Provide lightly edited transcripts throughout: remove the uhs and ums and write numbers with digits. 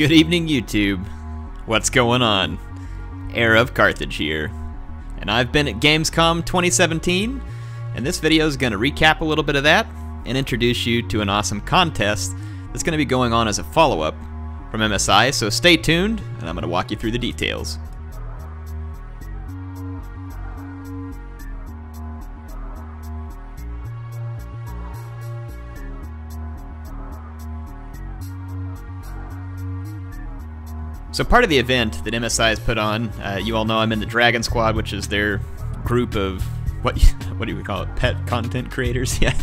Good evening, YouTube. What's going on? HeirofCarthage here. And I've been at Gamescom 2017, and this video is going to recap a little bit of that and introduce you to an awesome contest that's going to be going on as a follow-up from MSI, so stay tuned, and I'm going to walk you through the details. So part of the event that MSI has put on, you all know I'm in the DragonSquad, which is their group of, what do we call it, pet content creators? Yeah.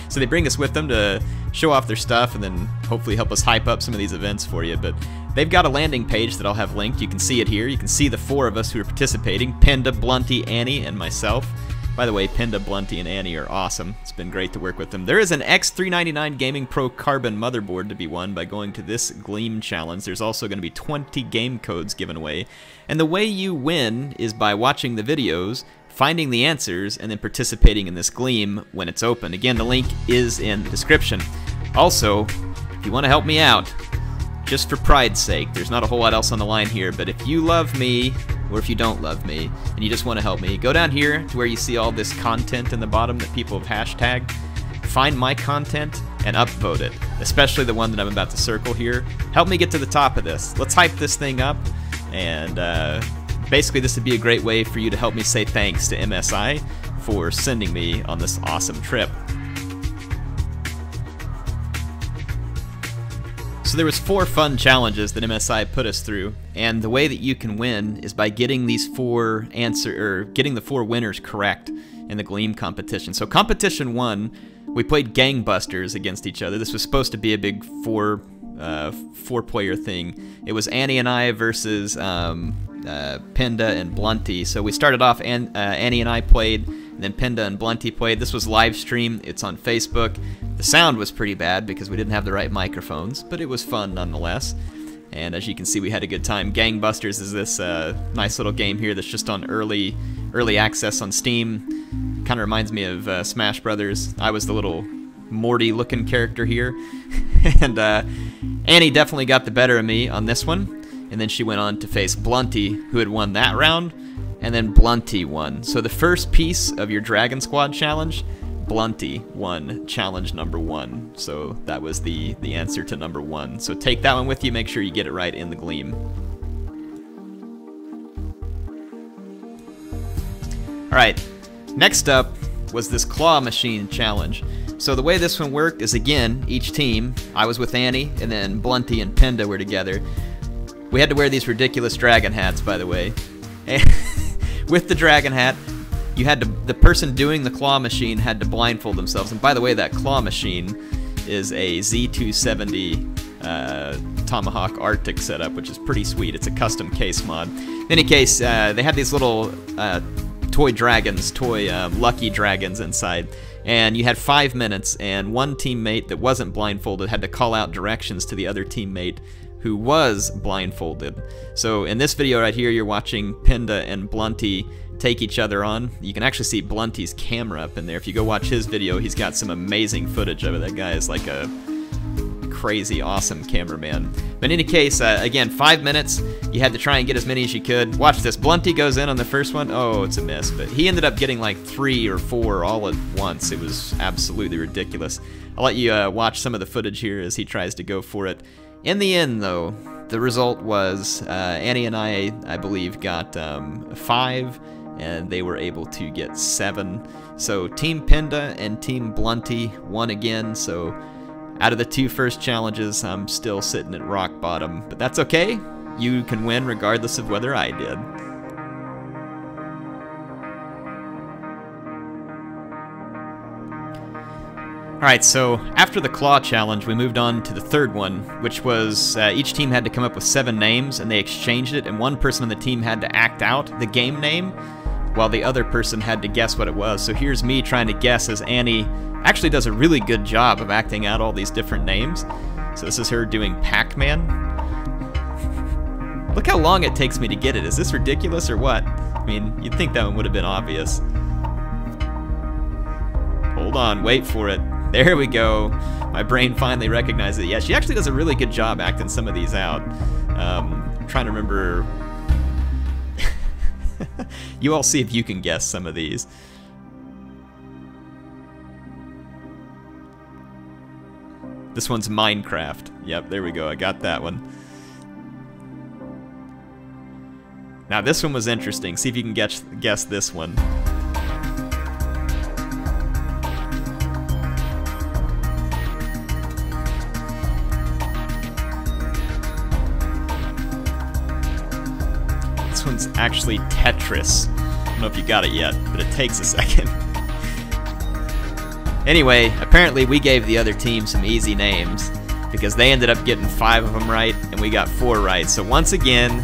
So they bring us with them to show off their stuff and then hopefully help us hype up some of these events for you. But they've got a landing page that I'll have linked. You can see it here. You can see the four of us who are participating: Pinda, Blunty, Annie, and myself. By the way, Pinda, Blunty, and Annie are awesome. It's been great to work with them. There is an X399 Gaming Pro Carbon motherboard to be won by going to this Gleam challenge. There's also going to be 20 game codes given away. And the way you win is by watching the videos, finding the answers, and then participating in this Gleam when it's open. Again, the link is in the description. Also, if you want to help me out, just for pride's sake, there's not a whole lot else on the line here, but if you love me, or if you don't love me, and you just want to help me, go down here to where you see all this content in the bottom that people have hashtagged, find my content, and upvote it, especially the one that I'm about to circle here. Help me get to the top of this. Let's hype this thing up, and basically this would be a great way for you to help me say thanks to MSI for sending me on this awesome trip. So there was 4 fun challenges that MSI put us through, and the way that you can win is by getting these getting the 4 winners correct in the Gleam competition. So competition 1, we played Gangbusters against each other. This was supposed to be a big four-player thing. It was Annie and I versus Pinda and Blunty. So we started off, Annie and I played, and then Pinda and Blunty played. This was live stream. It's on Facebook. The sound was pretty bad because we didn't have the right microphones, but it was fun nonetheless. And as you can see, we had a good time. Gangbusters is this nice little game here that's just on early access on Steam. Kind of reminds me of Smash Brothers. I was the little Morty-looking character here. And Annie definitely got the better of me on this one. And then she went on to face Blunty, who had won that round. And then Blunty won. So the first piece of your DragonSquad challenge, Blunty won challenge number 1. So that was the answer to number 1. So take that one with you. Make sure you get it right in the Gleam. Alright, next up was this claw machine challenge. So the way this one worked is, again, each team, I was with Annie, and then Blunty and Pinda were together. We had to wear these ridiculous dragon hats, by the way. With the dragon hat, you had to, the person doing the claw machine had to blindfold themselves. And by the way, that claw machine is a Z270 Tomahawk Arctic setup, which is pretty sweet. It's a custom case mod. In any case, they had these little toy dragons, lucky dragons inside. And you had 5 minutes, and one teammate that wasn't blindfolded had to call out directions to the other teammate who was blindfolded. So in this video right here, you're watching Pinda and Blunty take each other on. You can actually see Blunty's camera up in there. If you go watch his video, he's got some amazing footage of it. That guy is like a crazy awesome cameraman. But in any case, again, 5 minutes. You had to try and get as many as you could. Watch this. Blunty goes in on the first one. Oh, it's a miss. But he ended up getting like 3 or 4 all at once. It was absolutely ridiculous. I'll let you watch some of the footage here as he tries to go for it. In the end, though, the result was Annie and I believe, got 5, and they were able to get 7. So Team Pinda and Team Blunty won again. So out of the 2 first challenges, I'm still sitting at rock bottom. But that's okay. You can win regardless of whether I did. Alright, so after the claw challenge, we moved on to the third one, which was each team had to come up with 7 names, and they exchanged it, and one person on the team had to act out the game name, while the other person had to guess what it was. So here's me trying to guess as Annie actually does a really good job of acting out all these different names. So this is her doing Pac-Man. Look how long it takes me to get it. Is this ridiculous or what? I mean, you'd think that one would have been obvious. Hold on, wait for it. There we go. My brain finally recognized it. Yeah, she actually does a really good job acting some of these out. I'm trying to remember. You all see if you can guess some of these. This one's Minecraft. Yep, there we go. I got that one. Now this one was interesting. See if you can guess this one. This one's actually Tetris. I don't know if you got it yet, but it takes a second. Anyway, apparently we gave the other team some easy names because they ended up getting 5 of them right and we got 4 right. So once again,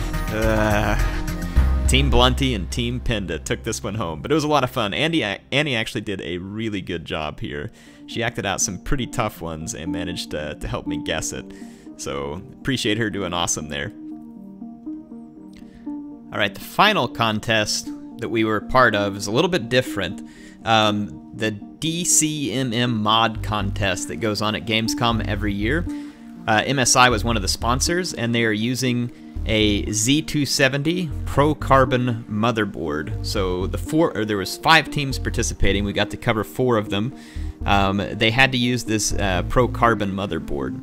Team Blunty and Team Pinda took this one home. But it was a lot of fun. Annie actually did a really good job here. She acted out some pretty tough ones and managed to help me guess it. So appreciate her doing awesome there. Alright, the final contest that we were part of is a little bit different. The DCMM mod contest that goes on at Gamescom every year. MSI was one of the sponsors, and they are using a Z270 Pro Carbon motherboard. So there was 5 teams participating. We got to cover 4 of them. They had to use this Pro Carbon motherboard.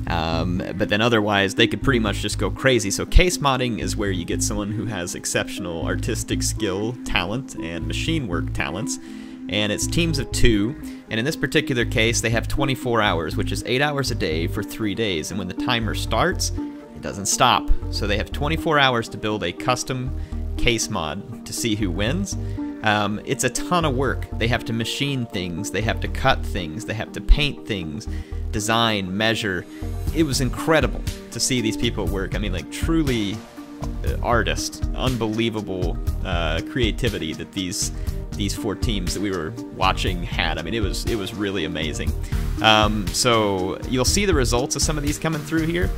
But then otherwise, they could pretty much just go crazy. So case modding is where you get someone who has exceptional artistic skill, talent, and machine work talents. And it's teams of 2, and in this particular case, they have 24 hours, which is 8 hours a day for 3 days. And when the timer starts, it doesn't stop. So they have 24 hours to build a custom case mod to see who wins. It's a ton of work. They have to machine things, they have to cut things, they have to paint things, design, measure. It was incredible to see these people work. I mean, like, truly artists. Unbelievable creativity that these 4 teams that we were watching had. I mean, it was really amazing. So you'll see the results of some of these coming through here.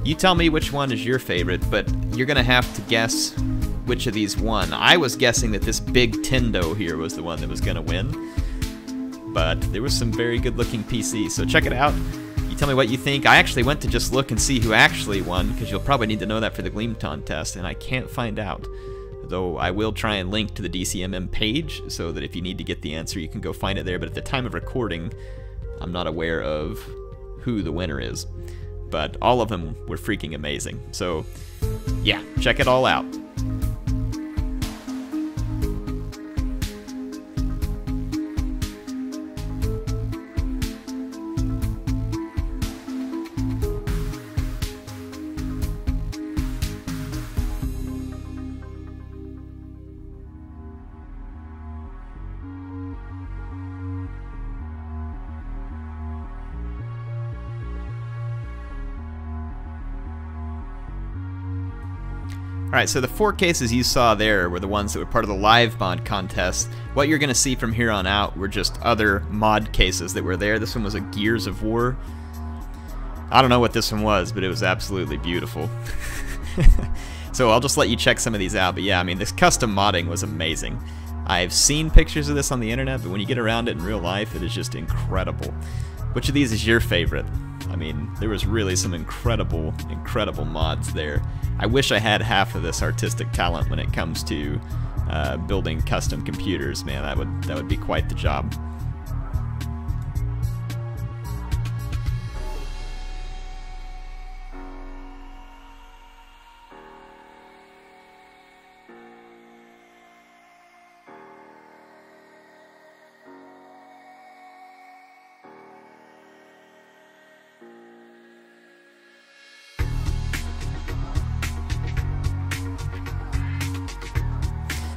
You tell me which one is your favorite, but you're gonna have to guess which of these won. I was guessing that this big Tendo here was the one that was gonna win, but there was some very good looking PCs, so check it out. You tell me what you think. I actually went to just look and see who actually won, because you'll probably need to know that for the Gleam contest, and I can't find out. Though I will try and link to the DCMM page so that if you need to get the answer, you can go find it there. But at the time of recording, I'm not aware of who the winner is. But all of them were freaking amazing. So yeah, check it all out. Alright, so the 4 cases you saw there were the ones that were part of the live mod contest. What you're going to see from here on out were just other mod cases that were there. This one was a Gears of War. I don't know what this one was, but it was absolutely beautiful. So I'll just let you check some of these out. But yeah, I mean, this custom modding was amazing. I've seen pictures of this on the internet, but when you get around it in real life, it is just incredible. Which of these is your favorite? I mean, there was really some incredible, incredible mods there. I wish I had half of this artistic talent when it comes to building custom computers. Man, that would be quite the job.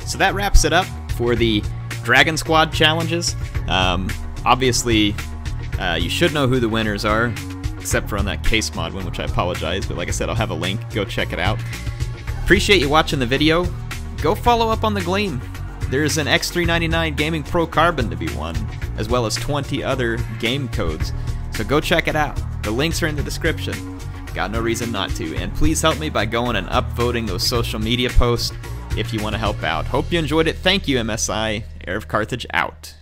So that wraps it up for the DragonSquad challenges. Obviously, you should know who the winners are, except for on that case mod one, which I apologize, but like I said, I'll have a link. Go check it out. Appreciate you watching the video. Go follow up on the Gleam. There's an X399 Gaming Pro Carbon to be won, as well as 20 other game codes. So go check it out. The links are in the description. Got no reason not to. And please help me by going and upvoting those social media posts if you want to help out. Hope you enjoyed it. Thank you, MSI. HeirofCarthage out.